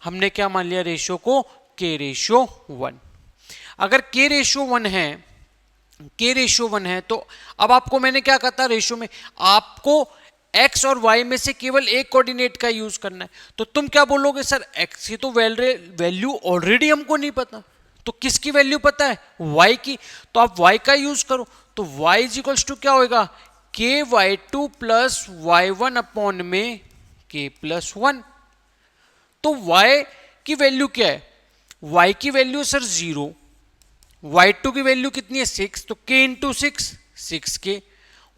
हमने क्या मान लिया रेशियो को, k रेशियो 1। अगर k रेशियो 1 है, k रेशियो 1 है, तो अब आपको मैंने क्या कहा था, रेशियो में आपको x और y में से केवल एक कोऑर्डिनेट का यूज करना है। तो तुम क्या बोलोगे, सर x की तो वैल्यू ऑलरेडी हमको नहीं पता, तो किसकी वैल्यू पता है, y की, तो आप y का यूज करो। तो y इज इक्वल्स टू क्या होगा, k y2 plus y1 upon में k प्लस 1। तो y की वैल्यू क्या है, y की वैल्यू सर 0, y2 की वैल्यू कितनी है 6, तो k इंटू 6 के,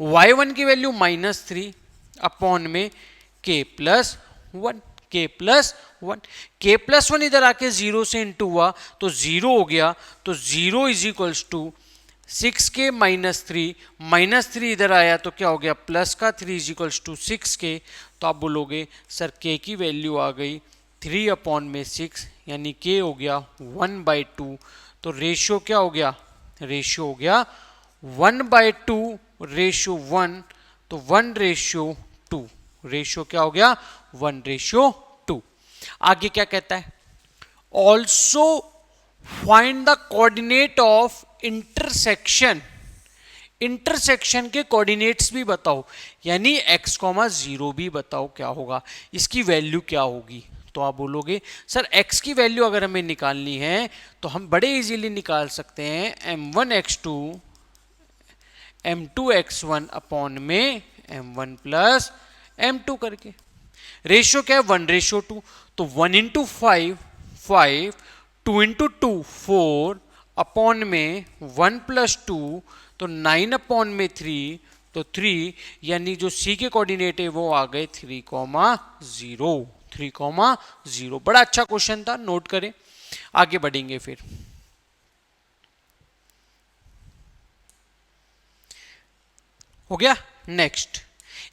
y1 की वैल्यू -3 अपॉन में k plus 1, k plus 1, k plus 1 इधर आके 0 से इंटू हुआ तो 0 हो गया, तो 0 इज इक्वल्स टू 6k -3 इधर आया तो क्या हो गया प्लस का 3 इज इक्वल्स टू 6k, तो आप बोलोगे सर k की वैल्यू आ गई 3 अपॉन में 6 यानी k हो गया 1/2, तो रेशियो क्या हो गया, रेशियो हो गया 1/2 रेशियो 1, तो 1/2, रेशियो क्या हो गया 1/2। आगे क्या कहता है, also find the coordinate of intersection, intersection के कोऑर्डिनेट्स भी बताओ, यानी x, 0 भी बताओ क्या होगा, इसकी वैल्यू क्या होगी। तो आप बोलोगे सर x की वैल्यू अगर हमें निकालनी है तो हम बड़े इजीली निकाल सकते हैं m1x2 m2x1 अपॉन में m1 प्लस m2 करके। रेशियो क्या है 1/2, तो 1 इंटू 5 2 इंटू 2 4 अपॉन में 1 प्लस 2 तो 9 अपॉन में 3, तो 3 यानी जो c के कोऑर्डिनेट है वो आ गए 3,0। बड़ा अच्छा क्वेश्चन था, नोट करें। आगे बढ़ेंगे फिर, हो गया। नेक्स्ट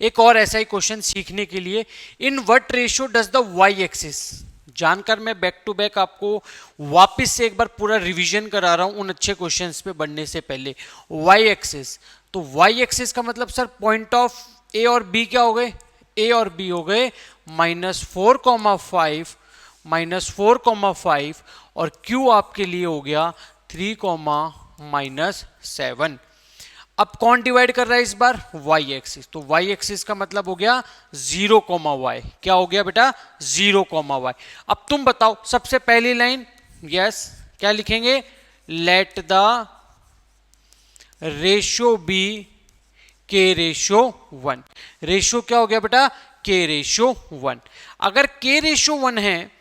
एक और ऐसा ही क्वेश्चन सीखने के लिए, in what ratio does the y axis, जानकर मैं बैक टू बैक आपको वापस से एक बार पूरा रिवीजन करा रहा हूं उन अच्छे क्वेश्चंस पे बढ़ने से पहले। वाई एक्सिस, तो वाई एक्सिस का मतलब सर पॉइंट ऑफ ए और बी क्या हो गए, ए और बी हो गए -4,5 और क्यू आपके लिए हो गया 3,-7। अब कौन डिवाइड कर रहा है इस बार, y एक्सिस, तो y एक्सिस का मतलब हो गया 0, y, क्या हो गया बेटा 0, y। अब तुम बताओ सबसे पहली लाइन, यस क्या लिखेंगे, let the ratio be k/1, ratio क्या हो गया बेटा k/1। अगर k/1 है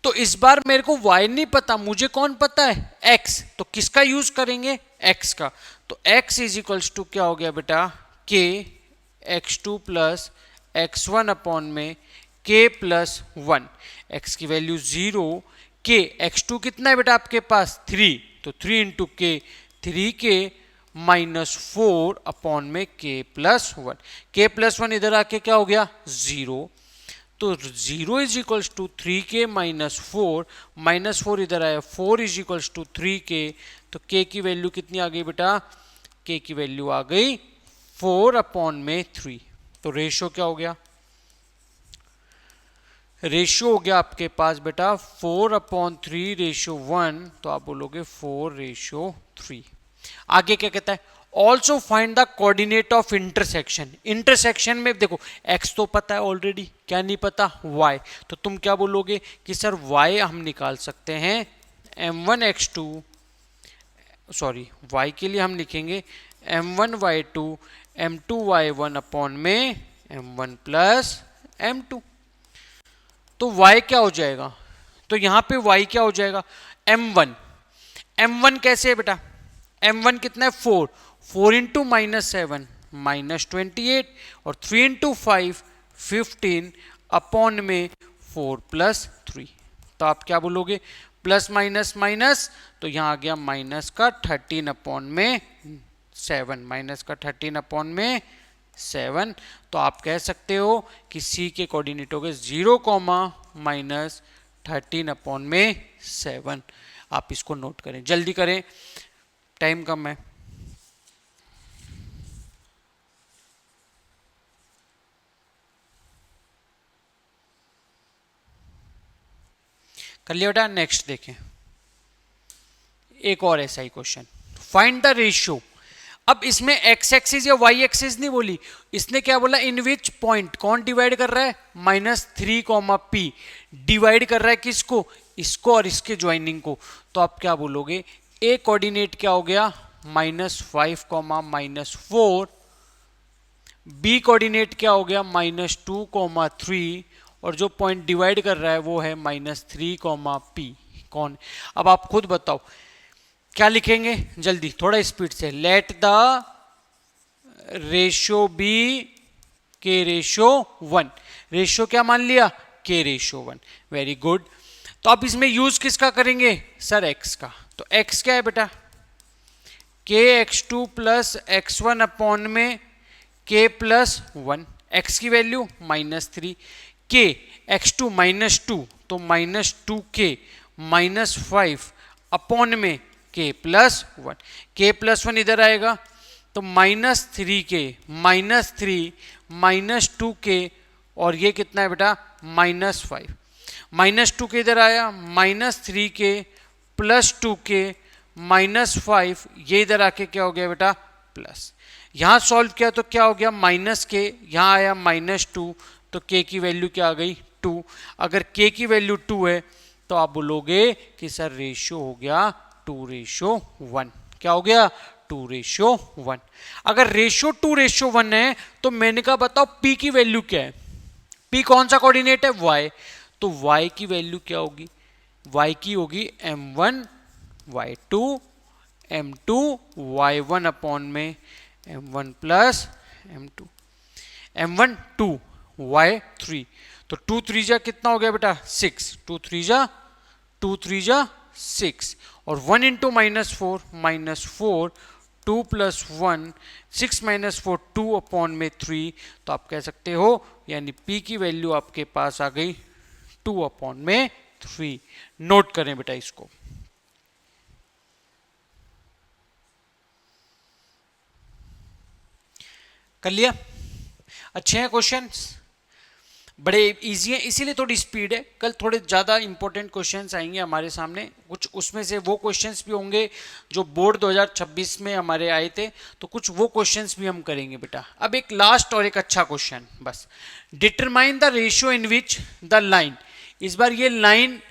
तो इस बार मेरे को y नहीं पता, मुझे कौन पता है x, तो किसका यूज करेंगे x का, तो x इज इक्वल्स टू क्या हो गया बेटा k x2 plus x1 upon में k प्लस 1, x की वैल्यू 0, k x2 कितना है बेटा आपके पास 3, तो 3 इंटू k 3k -4 अपॉन में k प्लस 1, k प्लस 1 इधर आके क्या हो गया 0, तो 0 इज इक्वल्स टू 3k -4 इधर आया 4 इज इक्वल्स टू 3k, तो k की वैल्यू कितनी आ गई बेटा, k की वैल्यू आ गई 4 अपॉन में 3, तो रेशियो क्या हो गया, रेशियो हो गया आपके पास बेटा 4/3 रेशियो 1, तो आप बोलोगे 4/3। आगे क्या कहता है, also find the coordinate of intersection, intersection में देखो x तो पता है ऑलरेडी, क्या नहीं पता y, तो तुम क्या बोलोगे कि सर y हम निकाल सकते हैं m1x2, सॉरी y के लिए हम लिखेंगे m1y2 m2y1 अपॉन में m1 प्लस m2, तो y क्या हो जाएगा, तो यहां पे y क्या हो जाएगा m1 कैसे है बेटा, m1 कितना है 4 इंटू -7 -28 और 3 इंटू 5 15 अपॉन में 4 प्लस 3, तो आप क्या बोलोगे प्लस माइनस, तो यहां आ गया माइनस का 13 अपॉन में 7, तो आप कह सकते हो कि c के कोऑर्डिनेट हो गए 0, -13 अपॉन में 7। आप इसको नोट करें, जल्दी करें, टाइम कम है। कर लिया बेटा। नेक्स्ट देखें, एक और ऐसा ही क्वेश्चन, फाइंड द रेशियो। अब इसमें x एक्सिस या y एक्सिस नहीं बोली, इसने क्या बोला, इन विच पॉइंट, कौन डिवाइड कर रहा है -3, p डिवाइड कर रहा है किसको, इसको और इसके ज्वाइनिंग को, तो आप क्या बोलोगे a कोऑर्डिनेट क्या हो गया -5, -4, b कोऑर्डिनेट क्या हो गया -2, 3 और जो पॉइंट डिवाइड कर रहा है वो है -3, P। कौन? अब आप खुद बताओ क्या लिखेंगे, जल्दी थोड़ा स्पीड से। Let the ratio be K/1। Ratio क्या मान लिया? K/1। Very good. तो अब इसमें यूज किसका करेंगे सर? x का। तो x क्या है बेटा? kx2 प्लस x1 अपॉन में k+1। x की वैल्यू -3, k x2 -2 तो -2k -5 अपॉन में k+1। k+1 इधर आएगा तो -3k -3 -2k और ये कितना है बेटा? -5। -2k इधर आया, -3k +2k -5, ये इधर आके क्या हो गया बेटा? प्लस। यहां सॉल्व किया तो क्या हो गया? -k, यहां आया -2 तो k की वैल्यू क्या आ गई? 2। अगर k की वैल्यू 2 है तो आप बोलोगे कि सर रेशियो हो गया 2/1। क्या हो गया? 2/1। अगर रेशियो 2/1 है तो मैंने कहा बताओ p की वैल्यू क्या है? p कौन सा कोऑर्डिनेट है? y। तो y की वैल्यू क्या होगी? y की होगी m1 y2 m2 y1 upon में m1 plus m2 m1 2 y3। तो 2 3 जा कितना हो गया बेटा? 6। 2 3 जा 6 और 1 इंटू -4 -4 2 + 1 6 -4 2 अपॉन में 3। तो आप कह सकते हो यानी p की वैल्यू आपके पास आ गई 2 अपॉन में 3। नोट करें बेटा इसको। कर लिया? अच्छे हैं क्वेश्चंस, बड़े इजी हैं, इसीलिए थोड़ी स्पीड है। कल थोड़े ज़्यादा इंपॉर्टेंट क्वेश्चंस आएंगे हमारे सामने, कुछ उसमें से वो क्वेश्चंस भी होंगे जो बोर्ड 2026 में हमारे आए थे, तो कुछ वो क्वेश्चंस भी हम करेंगे बेटा। अब एक लास्ट और एक अच्छा क्वेश्चन बस। Determine the ratio in which the line, इस बार ये लाइन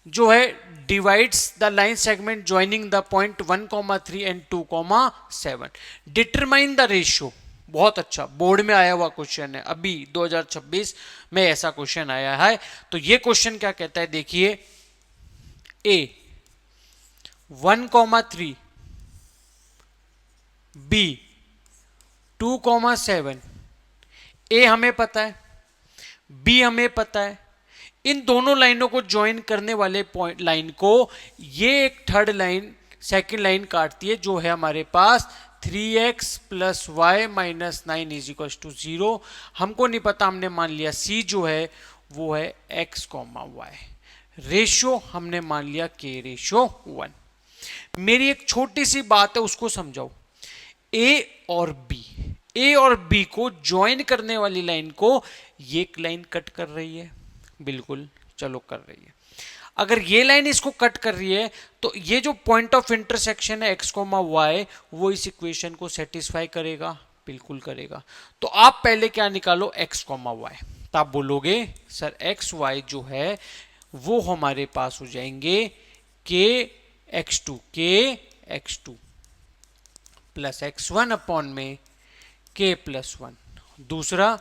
जो है divides the line segment joining the point 1,3 and 2,7। Determine the ratio, बहुत अच्छा, बोर्ड में आया हुआ क्वेश्चन है, अभी 2026 में ऐसा क्वेश्चन आया है। तो ये क्वेश्चन क्या कहता है देखिए, ए 1,3 बी 2,7। ए हमें पता है, बी हमें पता है, इन दोनों लाइनों को ज्वाइन करने वाले पॉइंट लाइन को ये एक थर्ड लाइन सेकंड लाइन काटती है जो है हमारे पास 3x + y - 9 = 0। हमको नहीं पता, हमने मान लिया c जो है वो है x, y। रेशियो हमने मान लिया K/1। मेरी एक छोटी सी बात है उसको समझाओ। a और b को ज्वाइन करने वाली लाइन को ये एक लाइन कट कर रही है, बिल्कुल चलो कर रही है। अगर ये लाइन इसको कट कर रही है तो ये जो पॉइंट ऑफ इंटरसेक्शन है x, y वो इस इक्वेशन को सेटिस्फाई करेगा, बिल्कुल करेगा। तो आप पहले क्या निकालो? x, y। तो आप बोलोगे सर x y जो है वो हमारे पास हो जाएंगे kx2 प्लस x1 अपॉन में k+1, दूसरा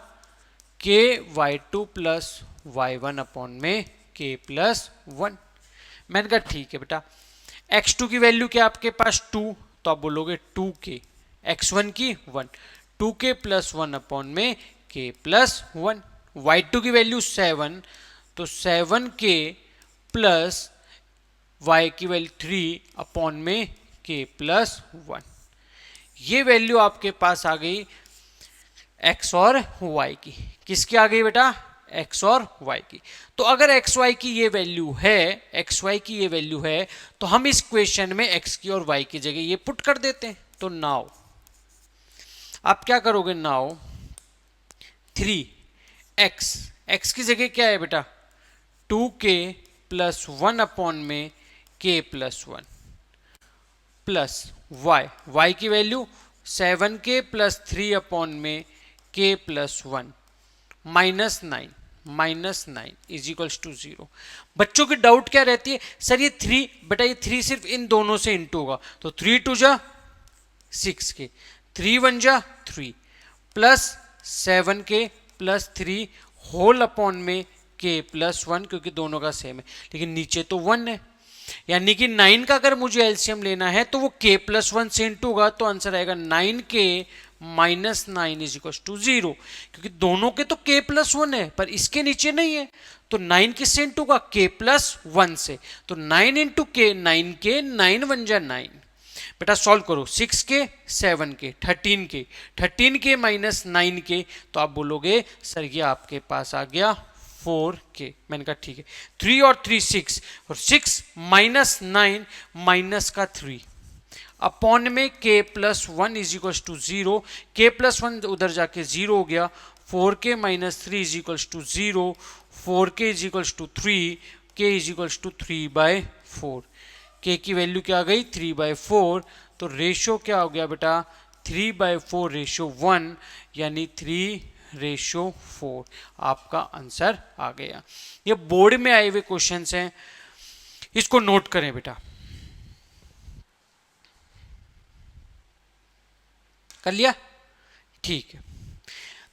ky2 प्लस y1 अपॉन में k+1। मैंने कहा ठीक है बेटा, x2 की वैल्यू क्या आपके पास? 2, तो आप बोलोगे 2k, x1 की 1, 2k + 1 अपॉन में k+1। y2 की वैल्यू 7, तो 7k प्लस y की वैल्यू 3 अपॉन में k+1। ये वैल्यू आपके पास आ गई x और y की। किसकी आ गई बेटा? x और y की। तो अगर xy की ये वैल्यू है, तो हम इस क्वेश्चन में x की और y की जगह ये पुट कर देते हैं। तो नाउ आप क्या करोगे? नाउ 3x की जगह क्या है बेटा? 2k + 1 अपॉन में k+1 प्लस y की वैल्यू 7k + 3 अपॉन में k+1 -9 = 0। बच्चों की डाउट क्या रहती है? सर ये 3 बेटा, ये 3 सिर्फ इन दोनों से इंटू होगा, तो 3 2 जा 6k, 3 1 जा 3 प्लस 7k + 3 होल अपॉन में k प्लस 1, क्योंकि दोनों का सेम है, लेकिन नीचे तो 1 है, यानी कि 9 का अगर मुझे एलसीएम लेना है तो वो k प्लस 1 से इंटू होगा, तो आंसर आएगा 9k minus 9 is equal to 0, क्योंकि दोनों के तो k प्लस 1 है पर इसके नीचे नहीं है, तो 9 किससे इंटू होगा, k प्लस 1 से, तो 9 इंटू k 9k, 9 1 जा 9। बेटा सॉल्व करो, 6k 7k 13k minus 9k, तो आप बोलोगे सर ये आपके पास आ गया 4k। मैंने कहा ठीक है, 3 और 3 6, और 6 माइनस 9 माइनस का 3 अपॉन में k plus 1 is equal to 0, k plus 1 उधर जाके 0 हो गया, 4k minus 3 is equal to 0, 4k is equal to 3, k is equal to 3/4, k की वैल्यू क्या आ गई 3/4, तो रेशो क्या हो गया बेटा 3/4 रेशो 1, यानी 3/4 आपका आंसर आ गया। ये बोर्ड में आए हुए क्वेश्चंस हैं, इसको नोट करें बेटा। कर लिया, ठीक है।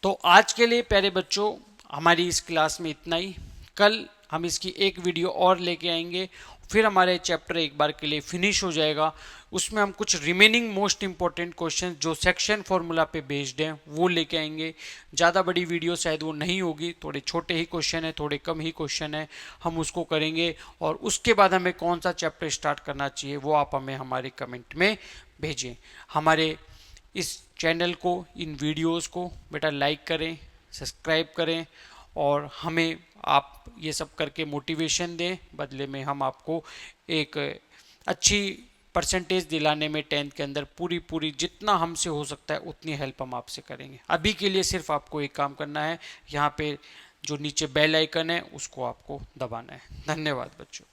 तो आज के लिए प्यारे बच्चों हमारी इस क्लास में इतना ही। कल हम इसकी एक वीडियो और लेके आएंगे, फिर हमारे चैप्टर एक बार के लिए फिनिश हो जाएगा। उसमें हम कुछ रिमेनिंग मोस्ट इंपॉर्टेंट क्वेश्चन जो सेक्शन फॉर्मूला पे बेस्ड हैं वो लेके आएंगे। ज़्यादा बड़ी वीडियो शायद वो नहीं होगी, थोड़े छोटे ही क्वेश्चन है, थोड़े कम ही क्वेश्चन है, हम उसको करेंगे। और उसके बाद हमें कौन सा चैप्टर स्टार्ट करना चाहिए वो आप हमें हमारे कमेंट में भेजें। हमारे इस चैनल को, इन वीडियोस को बेटा लाइक करें, सब्सक्राइब करें, और हमें आप ये सब करके मोटिवेशन दें। बदले में हम आपको एक अच्छी परसेंटेज दिलाने में 10th के अंदर पूरी जितना हमसे हो सकता है उतनी हेल्प हम आपसे करेंगे। अभी के लिए सिर्फ आपको एक काम करना है, यहाँ पे जो नीचे बेल आइकन है उसको आपको दबाना है। धन्यवाद बच्चों।